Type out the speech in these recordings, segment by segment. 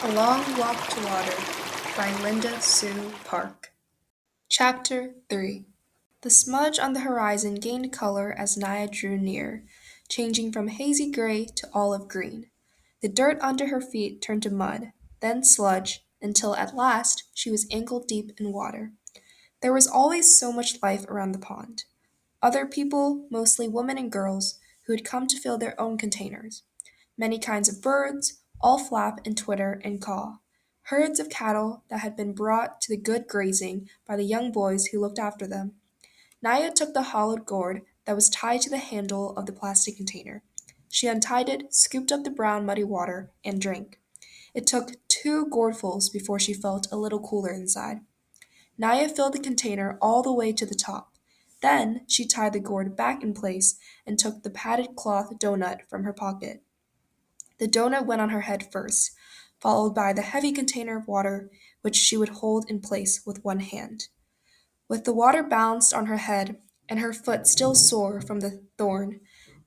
A Long Walk to Water by Linda Sue Park. Chapter 3. The smudge on the horizon gained color as Naya drew near, changing from hazy gray to olive green. The dirt under her feet turned to mud, then sludge, until at last she was ankle deep in water. There was always so much life around the pond. Other people, mostly women and girls, who had come to fill their own containers. Many kinds of birds, all flap and twitter and caw. Herds of cattle that had been brought to the good grazing by the young boys who looked after them. Naya took the hollowed gourd that was tied to the handle of the plastic container. She untied it, scooped up the brown muddy water, and drank. It took 2 gourdfuls before she felt a little cooler inside. Naya filled the container all the way to the top. Then she tied the gourd back in place and took the padded cloth doughnut from her pocket. The doughnut went on her head first, followed by the heavy container of water which she would hold in place with one hand. With the water balanced on her head and her foot still sore from the thorn,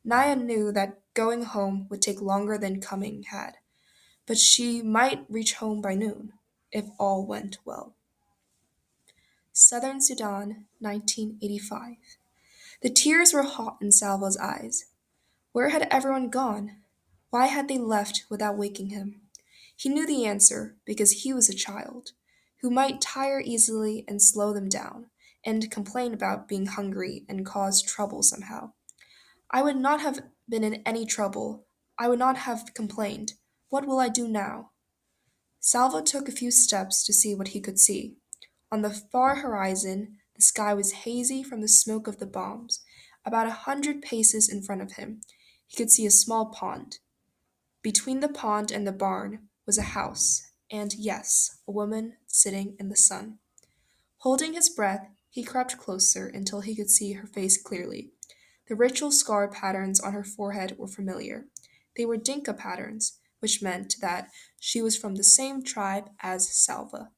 Naya knew that going home would take longer than coming had, but she might reach home by noon, if all went well. Southern Sudan, 1985. The tears were hot in Salva's eyes. Where had everyone gone? Why had they left without waking him? He knew the answer because he was a child, who might tire easily and slow them down, and complain about being hungry and cause trouble somehow. I would not have been in any trouble. I would not have complained. What will I do now? Salva took a few steps to see what he could see. On the far horizon, the sky was hazy from the smoke of the bombs. About 100 paces in front of him, he could see a small pond. Between the pond and the barn was a house, and yes, a woman sitting in the sun. Holding his breath, he crept closer until he could see her face clearly. The ritual scar patterns on her forehead were familiar. They were Dinka patterns, which meant that she was from the same tribe as Salva.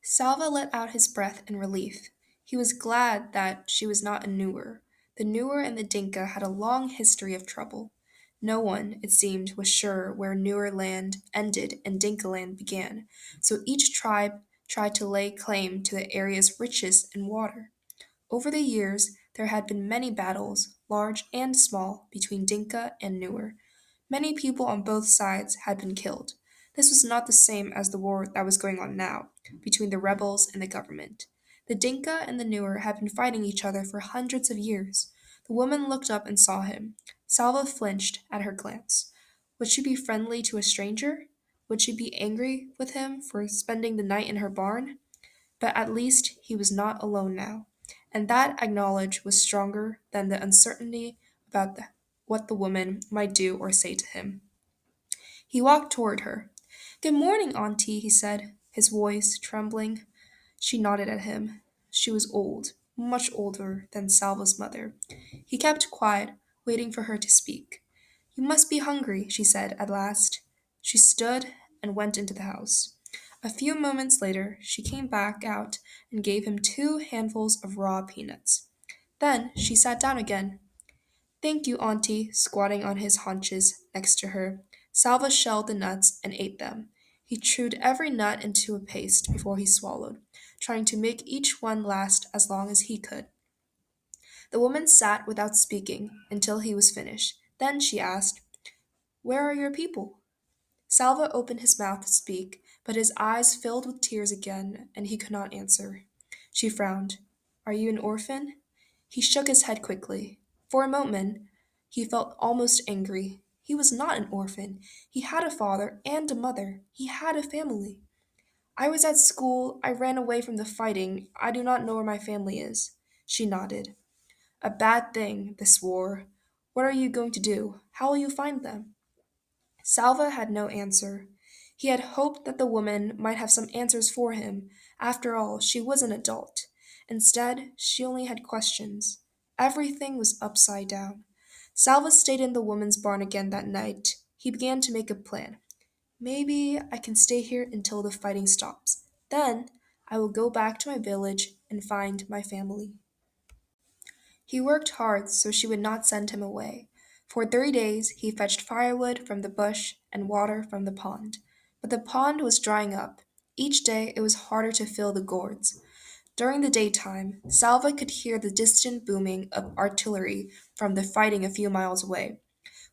Salva let out his breath in relief. He was glad that she was not a Nuer. The Nuer and the Dinka had a long history of trouble. No one, it seemed, was sure where Nuer land ended and Dinka land began, so each tribe tried to lay claim to the area's riches in water. Over the years, there had been many battles, large and small, between Dinka and Nuer. Many people on both sides had been killed. This was not the same as the war that was going on now, between the rebels and the government. The Dinka and the Nuer had been fighting each other for hundreds of years. The woman looked up and saw him. Salva flinched at her glance. Would she be friendly to a stranger? Would she be angry with him for spending the night in her barn? But at least he was not alone now, and that acknowledge was stronger than the uncertainty about what the woman might do or say to him. He walked toward her. "Good morning, Auntie," he said, his voice trembling. She nodded at him. She was old, much older than Salva's mother. He kept quiet, waiting for her to speak. "You must be hungry," she said at last. She stood and went into the house. A few moments later, she came back out and gave him 2 handfuls of raw peanuts. Then she sat down again. "Thank you, Auntie," squatting on his haunches next to her. Salva shelled the nuts and ate them. He chewed every nut into a paste before he swallowed, trying to make each one last as long as he could. The woman sat without speaking until he was finished. Then she asked, "Where are your people?" Salva opened his mouth to speak, but his eyes filled with tears again, and he could not answer. She frowned. "Are you an orphan?" He shook his head quickly. For a moment, he felt almost angry. He was not an orphan. He had a father and a mother. He had a family. "I was at school. I ran away from the fighting. I do not know where my family is." She nodded. "A bad thing, this war. What are you going to do? How will you find them?" Salva had no answer. He had hoped that the woman might have some answers for him. After all, she was an adult. Instead, she only had questions. Everything was upside down. Salva stayed in the woman's barn again that night. He began to make a plan. "Maybe I can stay here until the fighting stops. Then I will go back to my village and find my family." He worked hard so she would not send him away. For 3 days he fetched firewood from the bush and water from the pond. But the pond was drying up. Each day it was harder to fill the gourds. During the daytime, Salva could hear the distant booming of artillery from the fighting a few miles away.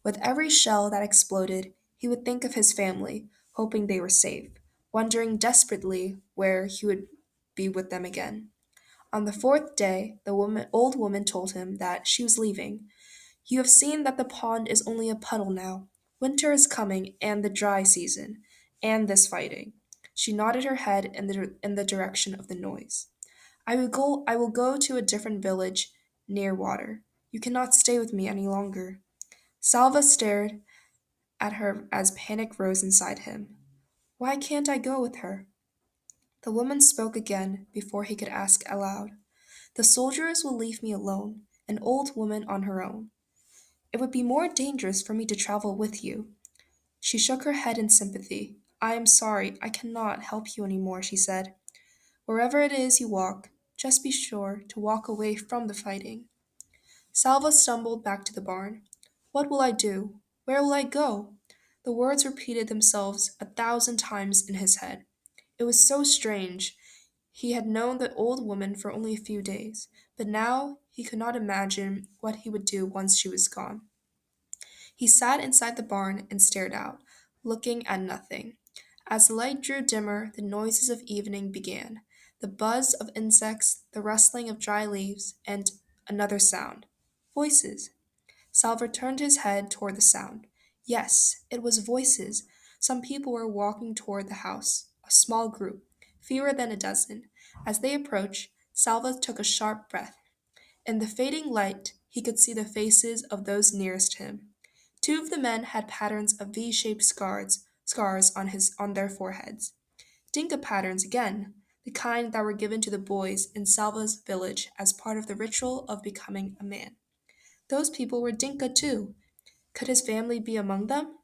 With every shell that exploded, he would think of his family, hoping they were safe, wondering desperately where he would be with them again. On the fourth day, old woman told him that she was leaving. You have seen that the pond is only a puddle now. Winter is coming, and the dry season, and this fighting. She nodded her head in the direction of the noise. I will go to a different village near water. You cannot stay with me any longer. Salva stared at her as panic rose inside him. Why can't I go with her? The woman spoke again before he could ask aloud. The soldiers will leave me alone, an old woman on her own. It would be more dangerous for me to travel with you. She shook her head in sympathy. I am sorry, I cannot help you any more, she said. Wherever it is you walk, just be sure to walk away from the fighting. Salva stumbled back to the barn. What will I do? Where will I go? The words repeated themselves 1,000 times in his head. It was so strange. He had known the old woman for only a few days, but now he could not imagine what he would do once she was gone. He sat inside the barn and stared out, looking at nothing. As the light grew dimmer, the noises of evening began the buzz of insects, the rustling of dry leaves, and another sound voices. Salver turned his head toward the sound. Yes, it was voices. Some people were walking toward the house, a small group, fewer than a dozen. As they approached, Salva took a sharp breath. In the fading light, he could see the faces of those nearest him. Two of the men had patterns of V-shaped scars on their foreheads. Dinka patterns again, the kind that were given to the boys in Salva's village as part of the ritual of becoming a man. Those people were Dinka too. Could his family be among them?